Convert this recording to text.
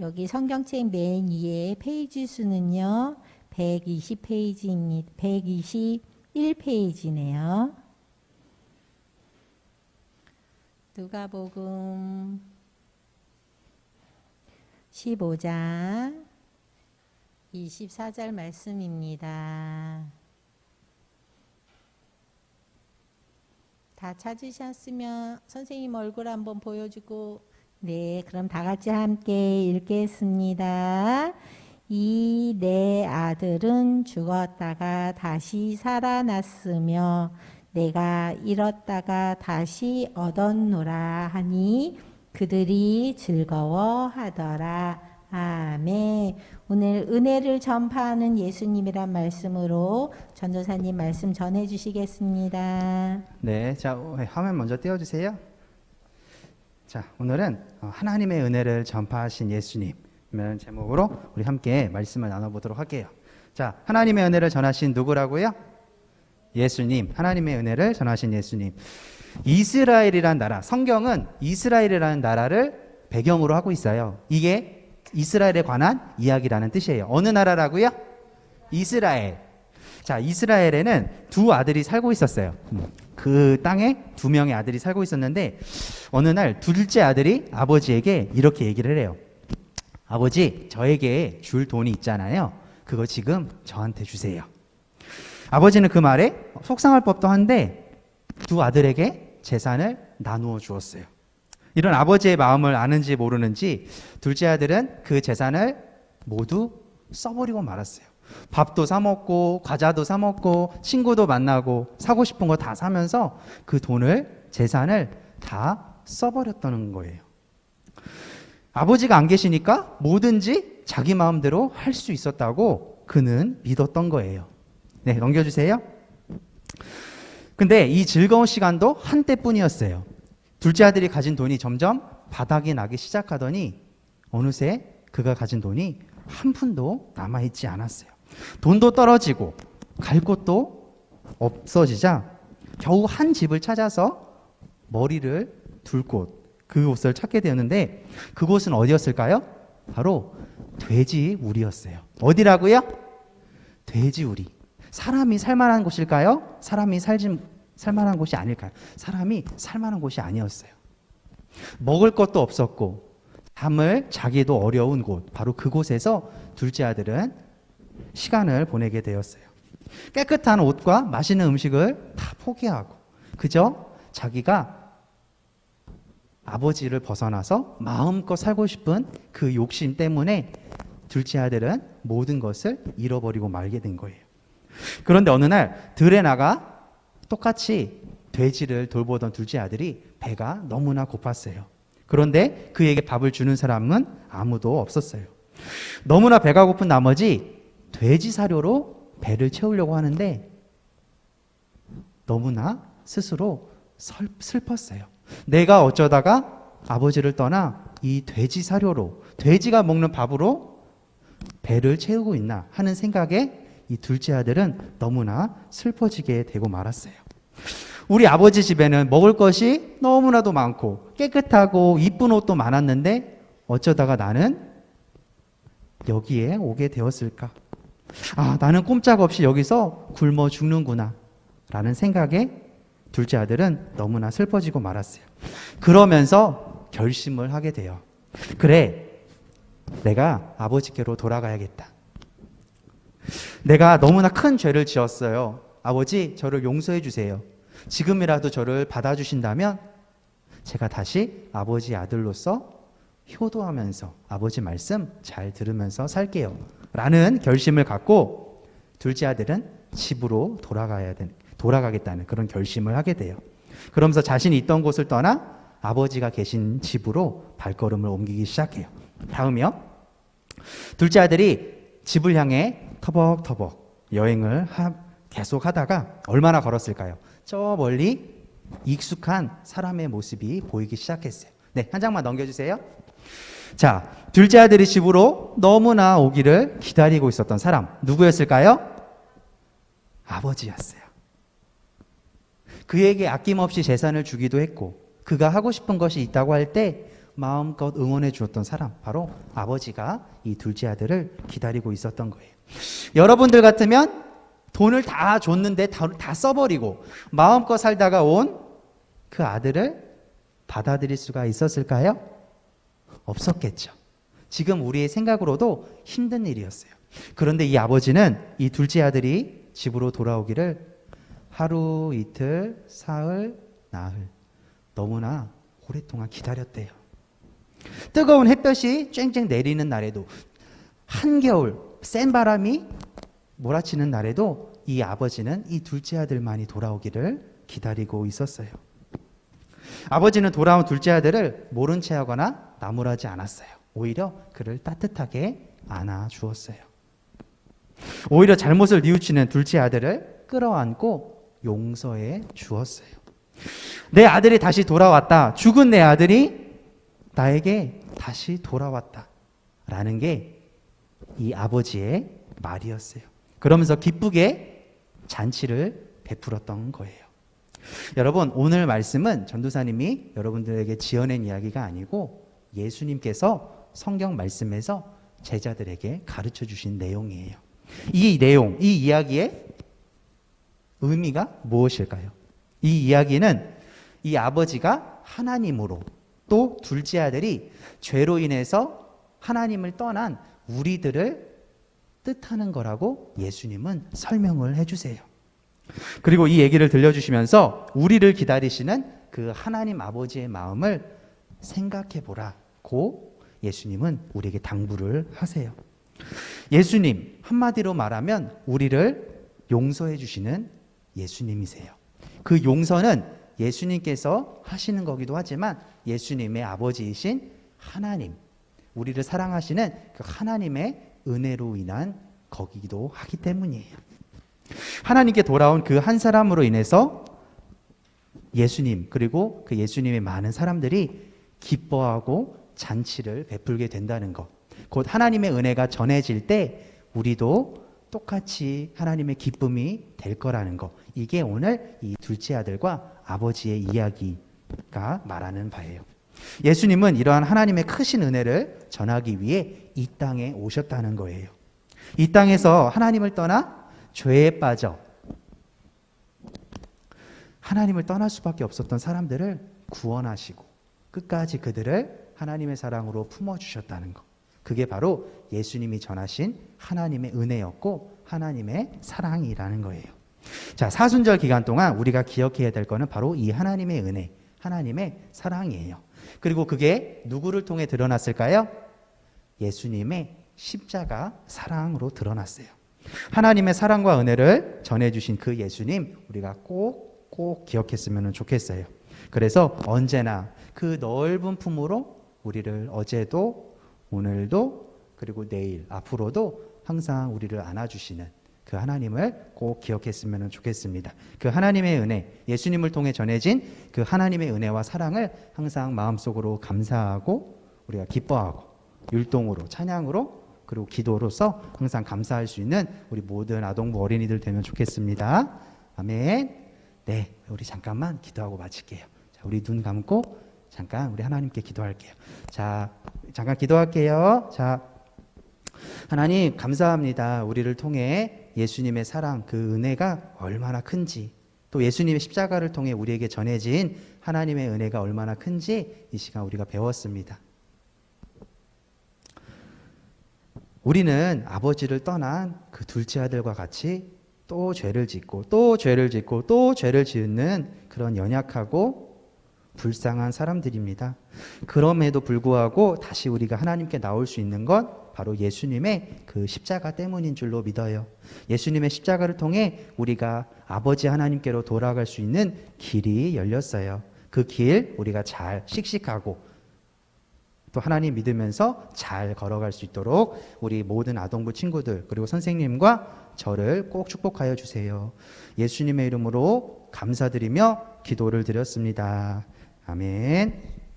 여기 성경책 맨 위에 페이지 수는요. 120페이지입니다. 121페이지네요. 누가복음 15장 24절 말씀입니다. 다 찾으셨으면 선생님 얼굴 한번 보여주고, 네, 그럼 다 같이 함께 읽겠습니다. 이 내 아들은 죽었다가 다시 살아났으며 내가 잃었다가 다시 얻었노라 하니 그들이 즐거워하더라. 아멘. 오늘 은혜를 전파하는 예수님이란 말씀으로 전도사님 말씀 전해 주시겠습니다. 네, 자, 화면 먼저 띄워주세요. 자, 오늘은 하나님의 은혜를 전파하신 예수님이라는 제목으로 우리 함께 말씀을 나눠보도록 할게요. 자, 하나님의 은혜를 전하신 누구라고요? 예수님. 하나님의 은혜를 전하신 예수님. 이스라엘이라는 나라, 성경은 이스라엘이라는 나라를 배경으로 하고 있어요. 이게 이스라엘에 관한 이야기라는 뜻이에요. 어느 나라라고요? 이스라엘. 자, 이스라엘에는 두 아들이 살고 있었어요. 그 땅에 두 명의 아들이 살고 있었는데 어느 날 둘째 아들이 아버지에게 이렇게 얘기를 해요. 아버지, 저에게 줄 돈이 있잖아요. 그거 지금 저한테 주세요. 아버지는 그 말에 속상할 법도 한데 두 아들에게 재산을 나누어 주었어요. 이런 아버지의 마음을 아는지 모르는지 둘째 아들은 그 재산을 모두 써버리고 말았어요. 밥도 사 먹고 과자도 사 먹고 친구도 만나고 사고 싶은 거 다 사면서 그 돈을, 재산을 다 써버렸다는 거예요. 아버지가 안 계시니까 뭐든지 자기 마음대로 할 수 있었다고 그는 믿었던 거예요. 네, 넘겨주세요. 근데 이 즐거운 시간도 한때뿐이었어요. 둘째 아들이 가진 돈이 점점 바닥이 나기 시작하더니 어느새 그가 가진 돈이 한 푼도 남아있지 않았어요. 돈도 떨어지고 갈 곳도 없어지자 겨우 한 집을 찾아서 머리를 둘 곳, 그곳을 찾게 되었는데 그곳은 어디였을까요? 바로 돼지우리였어요. 어디라고요? 돼지우리. 사람이 살만한 곳일까요? 사람이 살만한 곳이 아닐까요? 사람이 살만한 곳이 아니었어요. 먹을 것도 없었고 잠을 자기도 어려운 곳, 바로 그곳에서 둘째 아들은 시간을 보내게 되었어요. 깨끗한 옷과 맛있는 음식을 다 포기하고 그저 자기가 아버지를 벗어나서 마음껏 살고 싶은 그 욕심 때문에 둘째 아들은 모든 것을 잃어버리고 말게 된 거예요. 그런데 어느 날 들에 나가 똑같이 돼지를 돌보던 둘째 아들이 배가 너무나 고팠어요. 그런데 그에게 밥을 주는 사람은 아무도 없었어요. 너무나 배가 고픈 나머지 돼지 사료로 배를 채우려고 하는데 너무나 스스로 슬펐어요. 내가 어쩌다가 아버지를 떠나 이 돼지 사료로, 돼지가 먹는 밥으로 배를 채우고 있나 하는 생각에 이 둘째 아들은 너무나 슬퍼지게 되고 말았어요. 우리 아버지 집에는 먹을 것이 너무나도 많고 깨끗하고 이쁜 옷도 많았는데 어쩌다가 나는 여기에 오게 되었을까? 아, 나는 꼼짝없이 여기서 굶어 죽는구나 라는 생각에 둘째 아들은 너무나 슬퍼지고 말았어요. 그러면서 결심을 하게 돼요. 그래, 내가 아버지께로 돌아가야겠다. 내가 너무나 큰 죄를 지었어요. 아버지, 저를 용서해 주세요. 지금이라도 저를 받아주신다면 제가 다시 아버지 아들로서 효도하면서 아버지 말씀 잘 들으면서 살게요 라는 결심을 갖고 둘째 아들은 집으로 돌아가겠다는 그런 결심을 하게 돼요. 그러면서 자신이 있던 곳을 떠나 아버지가 계신 집으로 발걸음을 옮기기 시작해요. 다음이요. 둘째 아들이 집을 향해 터벅터벅 여행을 계속 하다가 얼마나 걸었을까요? 저 멀리 익숙한 사람의 모습이 보이기 시작했어요. 네, 한 장만 넘겨주세요. 자, 둘째 아들이 집으로 너무나 오기를 기다리고 있었던 사람 누구였을까요? 아버지였어요. 그에게 아낌없이 재산을 주기도 했고 그가 하고 싶은 것이 있다고 할 때 마음껏 응원해 주었던 사람, 바로 아버지가 이 둘째 아들을 기다리고 있었던 거예요. 여러분들 같으면 돈을 다 줬는데 다 써버리고 마음껏 살다가 온 그 아들을 받아들일 수가 있었을까요? 없었겠죠. 지금 우리의 생각으로도 힘든 일이었어요. 그런데 이 아버지는 이 둘째 아들이 집으로 돌아오기를 하루, 이틀, 사흘, 나흘 너무나 오랫동안 기다렸대요. 뜨거운 햇볕이 쨍쨍 내리는 날에도, 한겨울 센 바람이 몰아치는 날에도 이 아버지는 이 둘째 아들만이 돌아오기를 기다리고 있었어요. 아버지는 돌아온 둘째 아들을 모른 채 하거나 나무라지 않았어요. 오히려 그를 따뜻하게 안아주었어요. 오히려 잘못을 뉘우치는 둘째 아들을 끌어안고 용서해 주었어요. 내 아들이 다시 돌아왔다. 죽은 내 아들이 나에게 다시 돌아왔다. 라는 게 이 아버지의 말이었어요. 그러면서 기쁘게 잔치를 베풀었던 거예요. 여러분, 오늘 말씀은 전도사님이 여러분들에게 지어낸 이야기가 아니고 예수님께서 성경 말씀에서 제자들에게 가르쳐 주신 내용이에요. 이 내용, 이 이야기의 의미가 무엇일까요? 이 이야기는 이 아버지가 하나님으로, 또 둘째 아들이 죄로 인해서 하나님을 떠난 우리들을 뜻하는 거라고 예수님은 설명을 해주세요. 그리고 이 얘기를 들려주시면서 우리를 기다리시는 그 하나님 아버지의 마음을 생각해 보라고 예수님은 우리에게 당부를 하세요. 예수님, 한마디로 말하면 우리를 용서해 주시는 예수님이세요. 그 용서는 예수님께서 하시는 거기도 하지만 예수님의 아버지이신 하나님, 우리를 사랑하시는 그 하나님의 은혜로 인한 거기도 하기 때문이에요. 하나님께 돌아온 그 한 사람으로 인해서 예수님, 그리고 그 예수님의 많은 사람들이 기뻐하고 잔치를 베풀게 된다는 것, 곧 하나님의 은혜가 전해질 때 우리도 똑같이 하나님의 기쁨이 될 거라는 것, 이게 오늘 이 둘째 아들과 아버지의 이야기가 말하는 바예요. 예수님은 이러한 하나님의 크신 은혜를 전하기 위해 이 땅에 오셨다는 거예요. 이 땅에서 하나님을 떠나 죄에 빠져 하나님을 떠날 수밖에 없었던 사람들을 구원하시고 끝까지 그들을 하나님의 사랑으로 품어주셨다는 것, 그게 바로 예수님이 전하신 하나님의 은혜였고 하나님의 사랑이라는 거예요. 자, 사순절 기간 동안 우리가 기억해야 될 거는 바로 이 하나님의 은혜, 하나님의 사랑이에요. 그리고 그게 누구를 통해 드러났을까요? 예수님의 십자가 사랑으로 드러났어요. 하나님의 사랑과 은혜를 전해주신 그 예수님, 우리가 꼭 기억했으면 좋겠어요. 그래서 언제나 그 넓은 품으로 우리를 어제도 오늘도 그리고 내일 앞으로도 항상 우리를 안아주시는 그 하나님을 꼭 기억했으면 좋겠습니다. 그 하나님의 은혜, 예수님을 통해 전해진 그 하나님의 은혜와 사랑을 항상 마음속으로 감사하고 우리가 기뻐하고 율동으로, 찬양으로, 그리고 기도로서 항상 감사할 수 있는 우리 모든 아동부 어린이들 되면 좋겠습니다. 아멘. 네, 우리 잠깐만 기도하고 마칠게요. 자, 우리 눈 감고 잠깐 우리 하나님께 기도할게요. 자, 잠깐 기도할게요. 자, 하나님 감사합니다. 우리를 통해 예수님의 사랑, 그 은혜가 얼마나 큰지, 또 예수님의 십자가를 통해 우리에게 전해진 하나님의 은혜가 얼마나 큰지 이 시간 우리가 배웠습니다. 우리는 아버지를 떠난 그 둘째 아들과 같이 또 죄를 짓고 또 죄를 짓고 또 죄를 짓는 그런 연약하고 불쌍한 사람들입니다. 그럼에도 불구하고 다시 우리가 하나님께 나올 수 있는 것, 바로 예수님의 그 십자가 때문인 줄로 믿어요. 예수님의 십자가를 통해 우리가 아버지 하나님께로 돌아갈 수 있는 길이 열렸어요. 그 길 우리가 잘 씩씩하고 또 하나님 믿으면서 잘 걸어갈 수 있도록 우리 모든 아동부 친구들 그리고 선생님과 저를 꼭 축복하여 주세요. 예수님의 이름으로 감사드리며 기도를 드렸습니다. 아멘.